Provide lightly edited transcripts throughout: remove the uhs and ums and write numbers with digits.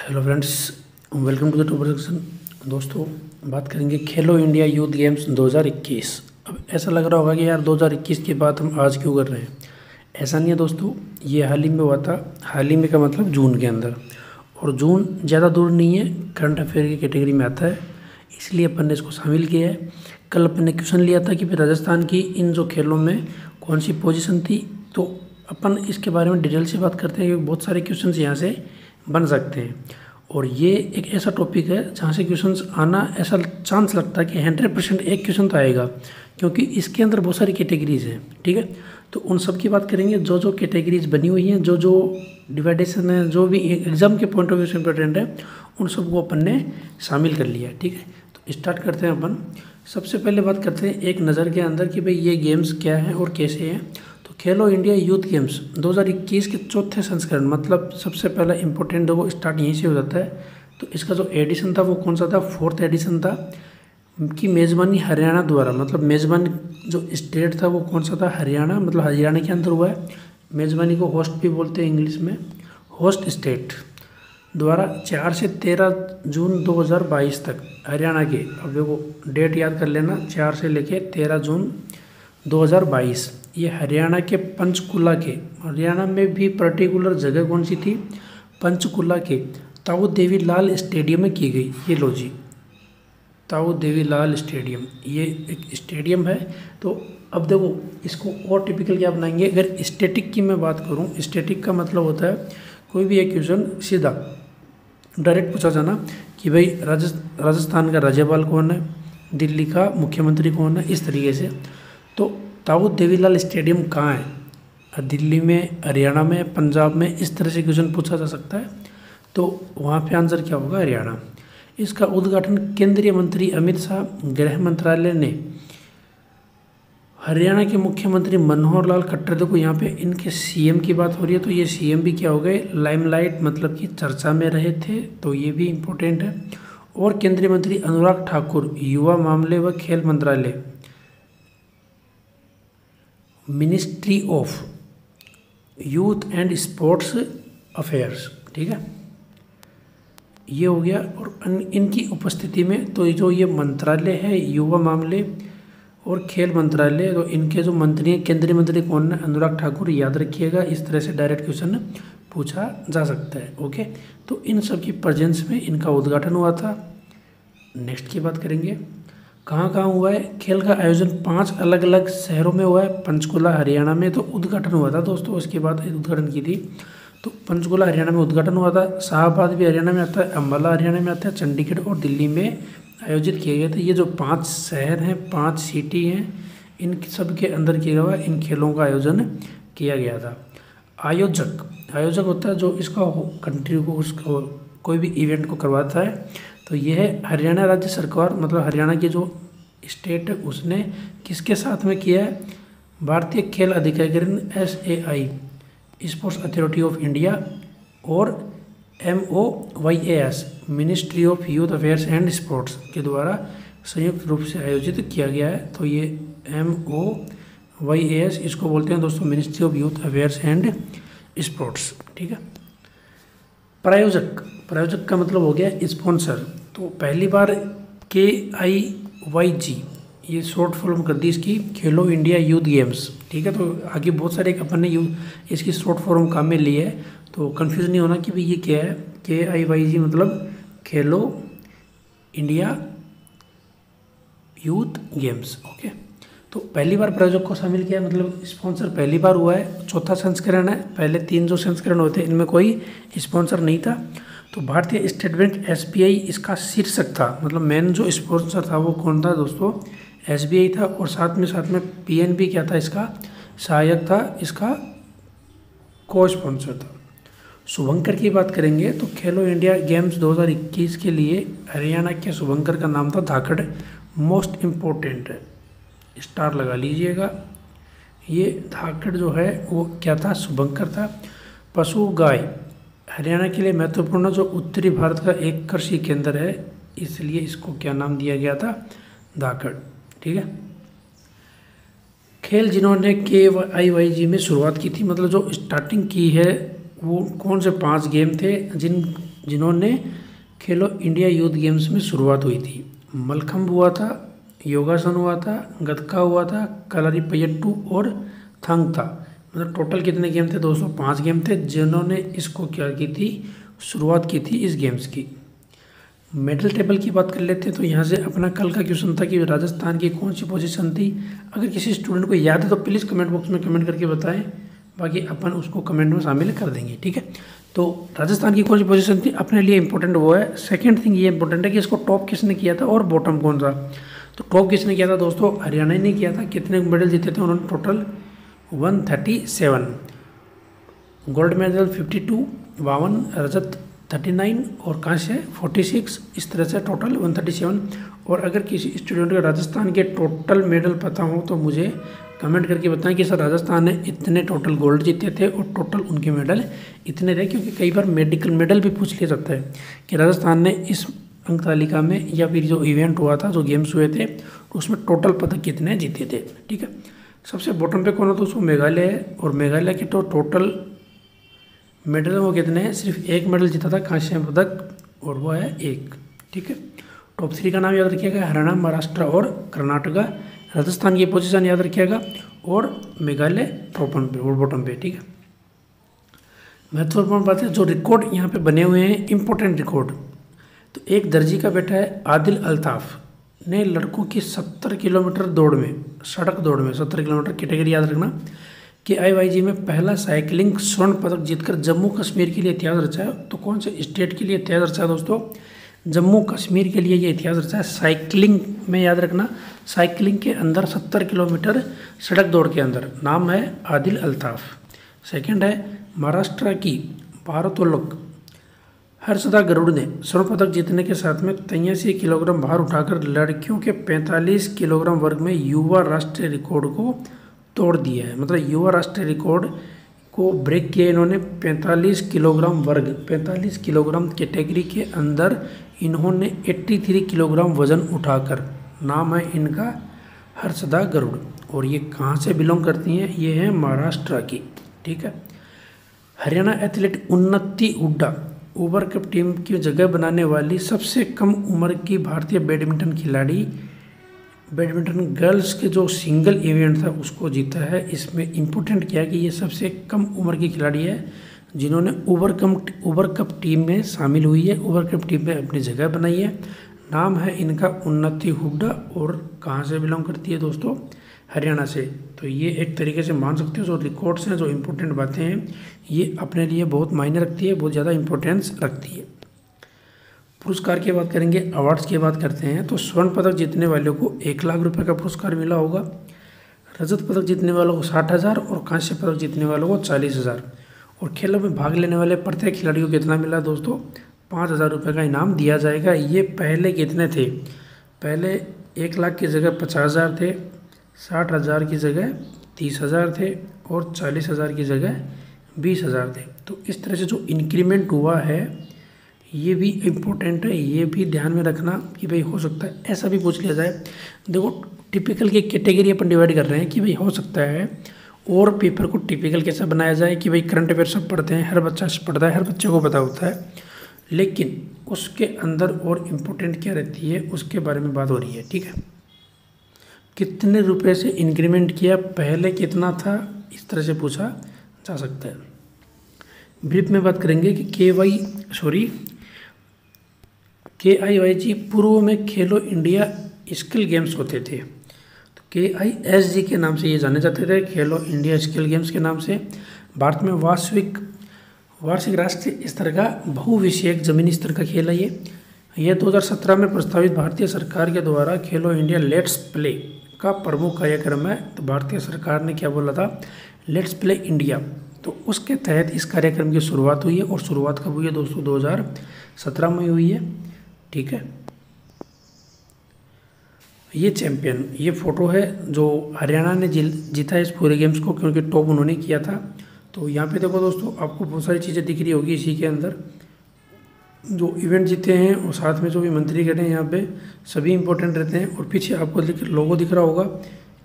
Hello friends, welcome to the topper section. दोस्तों, बात करेंगे खेलो इंडिया यूथ गेम्स 2021। अब ऐसा लग रहा होगा कि यार 2021 की बात हम आज क्यों कर रहे हैं। ऐसा नहीं है दोस्तों, ये हाल ही में हुआ था। हाल ही में का मतलब जून के अंदर, और जून ज़्यादा दूर नहीं है, करंट अफेयर की कैटेगरी में आता है, इसलिए अपन ने इसको शामिल किया है। कल अपन ने क्वेश्चन लिया था कि फिर राजस्थान की इन जो खेलों में कौन सी पोजीशन थी, तो अपन इसके बारे में डिटेल से बात करते हैं क्योंकि बहुत सारे क्वेश्चंस यहाँ से बन सकते हैं। और ये एक ऐसा टॉपिक है जहाँ से क्वेश्चंस आना ऐसा चांस लगता है कि 100% एक क्वेश्चन तो आएगा, क्योंकि इसके अंदर बहुत सारी कैटेगरीज हैं। ठीक है, तो उन सब की बात करेंगे। जो जो कैटेगरीज बनी हुई हैं, जो जो डिवाइडेशन है, जो भी एग्जाम के पॉइंट ऑफ व्यू से इम्पोर्टेंट है, उन सबको अपन ने शामिल कर लिया है। ठीक है, तो स्टार्ट करते हैं अपन। सबसे पहले बात करते हैं एक नज़र के अंदर कि भाई ये गेम्स क्या हैं और कैसे हैं। तो खेलो इंडिया यूथ गेम्स 2021 के चौथे संस्करण, मतलब सबसे पहला इंपॉर्टेंट वो स्टार्ट यहीं से हो जाता है। तो इसका जो एडिशन था वो कौन सा था, 4th एडिशन था, की मेज़बानी हरियाणा द्वारा, मतलब मेज़बान जो स्टेट था वो कौन सा था, हरियाणा, मतलब हरियाणा के अंदर हुआ है। मेज़बानी को होस्ट भी बोलते हैं इंग्लिश में, होस्ट स्टेट द्वारा 4 से 13 जून 2022 तक हरियाणा के, अब देखो डेट याद कर लेना, 4 से लेके 13 जून 2022, ये हरियाणा के पंचकुला के, हरियाणा में भी पर्टिकुलर जगह कौन सी थी, पंचकुला के ताऊ देवी लाल स्टेडियम में की गई। ये लो जी, ताऊ देवी लाल स्टेडियम, ये एक स्टेडियम है। तो अब देखो इसको और टिपिकल क्या बनाएंगे। अगर स्टैटिक की मैं बात करूं, स्टैटिक का मतलब होता है कोई भी एक क्वेश्चन सीधा डायरेक्ट पूछा जाना कि भाई राजस्थान का राज्यपाल कौन है, दिल्ली का मुख्यमंत्री कौन है, इस तरीके से। तो ताऊ देवीलाल स्टेडियम कहाँ है, दिल्ली में, हरियाणा में, पंजाब में, इस तरह से क्वेश्चन पूछा जा सकता है। तो वहाँ पे आंसर क्या होगा, हरियाणा। इसका उद्घाटन केंद्रीय मंत्री अमित शाह, गृह मंत्रालय ने हरियाणा के मुख्यमंत्री मनोहर लाल खट्टर, देखो यहाँ पे इनके सीएम की बात हो रही है, तो ये सीएम भी क्या हो गए, लाइमलाइट, मतलब कि चर्चा में रहे थे, तो ये भी इम्पोर्टेंट है। और केंद्रीय मंत्री अनुराग ठाकुर, युवा मामले व खेल मंत्रालय, ministry of youth and sports affairs. ठीक है, ये हो गया। और इनकी उपस्थिति में, तो जो ये मंत्रालय है युवा मामले और खेल मंत्रालय, तो इनके जो मंत्री हैं, केंद्रीय मंत्री कौन है, अनुराग ठाकुर, याद रखिएगा। इस तरह से डायरेक्ट क्वेश्चन पूछा जा सकता है। ओके, तो इन सब की प्रेजेंस में इनका उद्घाटन हुआ था। नेक्स्ट की बात करेंगे, कहाँ कहाँ हुआ है खेल का आयोजन, 5 अलग अलग शहरों में हुआ है। पंचकुला हरियाणा में तो उद्घाटन हुआ था दोस्तों, उसके बाद उद्घाटन की थी। तो पंचकुला हरियाणा में उद्घाटन हुआ था, शाहबाद भी हरियाणा में आता है, अम्बाला हरियाणा में आता है, चंडीगढ़ और दिल्ली में आयोजित किए गए थे। ये जो 5 शहर हैं, 5 सिटी हैं, इन सब के अंदर किया हुआ इन खेलों का आयोजन किया गया था। आयोजक होता है जो इसका कंट्री को, उसको कोई भी इवेंट को करवाता है। तो यह है हरियाणा राज्य सरकार, मतलब हरियाणा की जो स्टेट है उसने किसके साथ में किया है, भारतीय खेल अधिकरण SAI, sports authority of India, और MOYAS, ministry of youth affairs and sports के द्वारा संयुक्त रूप से आयोजित किया गया है। तो ये MOYAS, इसको बोलते हैं दोस्तों ministry of youth affairs and sports. ठीक है, प्रायोजक का मतलब हो गया स्पॉन्सर। तो पहली बार KIYG, ये शॉर्ट फॉर्म कर दी इसकी, खेलो इंडिया यूथ गेम्स। ठीक है, तो आगे बहुत सारे अपन ने इसकी शॉर्ट फॉर्म काम में ली है, तो कंफ्यूज नहीं होना कि भाई ये क्या है। KIYG मतलब खेलो इंडिया यूथ गेम्स। ओके, तो पहली बार प्रायोजक को शामिल किया, मतलब स्पॉन्सर पहली बार हुआ है। चौथा संस्करण है, पहले 3 जो संस्करण होते हैं इनमें कोई स्पॉन्सर नहीं था। तो भारतीय स्टेट बैंक SBI इसका शीर्षक था, मतलब मेन जो स्पॉन्सर था वो कौन था दोस्तों, SBI था। और साथ में PNB क्या था, इसका सहायक था, इसका को स्पॉन्सर था। शुभंकर की बात करेंगे तो खेलो इंडिया गेम्स 2021 के लिए हरियाणा के शुभंकर का नाम था धाकड़। मोस्ट इम्पोर्टेंट है, स्टार लगा लीजिएगा। ये धाकड़ जो है वो क्या था, शुभंकर था। पशु गाय हरियाणा के लिए महत्वपूर्ण, जो उत्तरी भारत का एक कृषि केंद्र है, इसलिए इसको क्या नाम दिया गया था, धाकड़। ठीक है, खेल जिन्होंने KIYG में शुरुआत की थी, मतलब जो स्टार्टिंग की है, वो कौन से 5 गेम थे जिन जिन्होंने खेलो इंडिया यूथ गेम्स में शुरुआत हुई थी। मलखम्ब हुआ था, योगासन हुआ था, गतका हुआ था, कलारीपयट्टू और थंग था। मतलब टोटल कितने गेम थे दोस्तों? 5 गेम थे जिन्होंने इसको क्या की थी, शुरुआत की थी इस गेम्स की। मेडल टेबल की बात कर लेते हैं तो यहाँ से अपना कल का क्वेश्चन था कि राजस्थान की कौन सी पोजीशन थी। अगर किसी स्टूडेंट को याद है तो प्लीज़ कमेंट बॉक्स में कमेंट करके बताएं, बाकी अपन उसको कमेंट में शामिल कर देंगे, ठीक है। तो राजस्थान की कौन सी पोजीशन थी अपने लिए इंपॉर्टेंट वो है। सेकंड थिंग ये इंपॉर्टेंट है कि इसको टॉप किसने किया था और बॉटम कौन था। तो टॉप किसने किया था दोस्तों? हरियाणा ने किया था। कितने मेडल जीते थे उन्होंने? टोटल 137, गोल्ड मेडल 52, 52, रजत 39 और कांस्य 46। इस तरह से टोटल 137। और अगर किसी स्टूडेंट को राजस्थान के टोटल मेडल पता हो तो मुझे कमेंट करके बताएं कि सर राजस्थान ने इतने टोटल गोल्ड जीते थे और टोटल उनके मेडल इतने थे, क्योंकि कई बार मेडिकल मेडल भी पूछ लिया जाता है कि राजस्थान ने इस अंक तालिका में या फिर जो इवेंट हुआ था, जो गेम्स हुए थे, उसमें टोटल पदक कितने जीते थे, ठीक है। सबसे बॉटम पे कौन है दोस्तों? मेघालय है। और मेघालय के तो टोटल मेडल वो कितने हैं? सिर्फ एक मेडल जीता था, कांस्य पदक, और वो है 1, ठीक है। टॉप 3 का नाम याद रखिएगा, हरियाणा, महाराष्ट्र और कर्नाटका। राजस्थान की पोजीशन याद रखिएगा और मेघालय टॉपन पे और बॉटम पे, ठीक है। महत्वपूर्ण बात है, जो रिकॉर्ड यहाँ पे बने हुए हैं, इंपॉर्टेंट रिकॉर्ड। तो एक दर्जी का बेटा है आदिल अल्ताफ ने लड़कों की 70 किलोमीटर दौड़ में, सड़क दौड़ में 70 किलोमीटर कैटेगरी याद रखना, KIYG में पहला साइकिलिंग स्वर्ण पदक जीतकर जम्मू कश्मीर के लिए इतिहास रचा है। तो कौन से स्टेट के लिए इतिहास रचा है दोस्तों? जम्मू कश्मीर के लिए ये इतिहास रचा है। साइकिलिंग में याद रखना, साइकिलिंग के अंदर 70 किलोमीटर सड़क दौड़ के अंदर। नाम है आदिल अल्ताफ। सेकंड है महाराष्ट्र की भारोत्तोलक हर्षदा गरुड़ ने स्वर्ण पदक जीतने के साथ में 83 किलोग्राम भार उठाकर लड़कियों के 45 किलोग्राम वर्ग में युवा राष्ट्रीय रिकॉर्ड को तोड़ दिया है। मतलब युवा राष्ट्रीय रिकॉर्ड को ब्रेक किया इन्होंने। 45 किलोग्राम वर्ग, 45 किलोग्राम कैटेगरी के अंदर इन्होंने 83 किलोग्राम वजन उठाकर। नाम है इनका हर्षदा गरुड़। और ये कहाँ से बिलोंग करती हैं? ये है महाराष्ट्र की, ठीक है। हरियाणा एथलीट उन्नति हुड्डा ओवर कप टीम की जगह बनाने वाली सबसे कम उम्र की भारतीय बैडमिंटन खिलाड़ी। बैडमिंटन गर्ल्स के जो सिंगल इवेंट था उसको जीता है। इसमें इम्पोर्टेंट क्या है कि ये सबसे कम उम्र की खिलाड़ी है जिन्होंने ओवर कप टीम में शामिल हुई है, ओवर कप टीम में अपनी जगह बनाई है। नाम है इनका उन्नति हुड्डा। और कहाँ से बिलोंग करती है दोस्तों? हरियाणा से। तो ये एक तरीके से मान सकते हो जो रिकॉर्ड्स हैं, जो इम्पोर्टेंट बातें हैं, ये अपने लिए बहुत मायने रखती है, बहुत ज़्यादा इंपॉर्टेंस रखती है। पुरस्कार की बात करेंगे, अवार्ड्स की बात करते हैं तो स्वर्ण पदक जीतने वालों को 1 लाख रुपए का पुरस्कार मिला होगा। रजत पदक जीतने वालों को 60,000 और कांस्य पदक जीतने वालों को 40,000। और खेलों में भाग लेने वाले प्रत्येक खिलाड़ी को कितना मिला दोस्तों? 5,000 रुपये का इनाम दिया जाएगा। ये पहले कितने थे? पहले 1 लाख की जगह 50,000 थे, 60,000 की जगह 30,000 थे और 40,000 की जगह 20,000 थे। तो इस तरह से जो इंक्रीमेंट हुआ है ये भी इम्पोर्टेंट है, ये भी ध्यान में रखना कि भाई हो सकता है ऐसा भी पूछ लिया जाए। देखो टिपिकल की कैटेगरी अपन डिवाइड कर रहे हैं कि भाई हो सकता है और पेपर को टिपिकल कैसे बनाया जाए कि भाई करंट अफेयर सब पढ़ते हैं, हर बच्चा पढ़ता है, हर बच्चे को पता होता है, लेकिन उसके अंदर और इम्पोर्टेंट क्या रहती है उसके बारे में बात हो रही है, ठीक है। कितने रुपए से इंक्रीमेंट किया, पहले कितना था, इस तरह से पूछा जा सकता है। ब्रीफ में बात करेंगे कि KIYG पूर्व में खेलो इंडिया स्किल गेम्स होते थे। तो KISG के नाम से ये जाने जाते थे, खेलो इंडिया स्किल गेम्स के नाम से। भारत में वार्षिक राष्ट्रीय स्तर का बहुविषयक जमीनी स्तर का खेल है ये 2017 में प्रस्तावित भारतीय सरकार के द्वारा खेलो इंडिया लेट्स प्ले का प्रमुख कार्यक्रम है। तो भारतीय सरकार ने क्या बोला था? Let's play India. तो उसके तहत इस कार्यक्रम की शुरुआत हुई है। और शुरुआत कब हुई है दोस्तों? 2017 में हुई है, ठीक है। ये चैंपियन, ये फोटो है जो हरियाणा ने जीता है इस पूरे गेम्स को, क्योंकि टॉप उन्होंने किया था। तो यहाँ पे देखो दोस्तों, आपको बहुत सारी चीज़ें दिख रही होगी इसी के अंदर, जो इवेंट जीते हैं और साथ में जो भी मंत्री खड़े हैं यहाँ पे सभी इंपॉर्टेंट रहते हैं। और पीछे आपको लोगो दिख रहा होगा,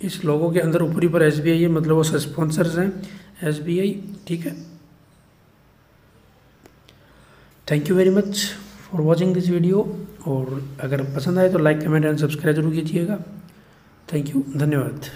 इस लोगों के अंदर ऊपरी पर SBI है, मतलब वो स्पॉन्सर्स हैं SBI, ठीक है। Thank you very much for watching this video, और अगर पसंद आए तो लाइक कमेंट एंड सब्सक्राइब जरूर कीजिएगा। थैंक यू, धन्यवाद।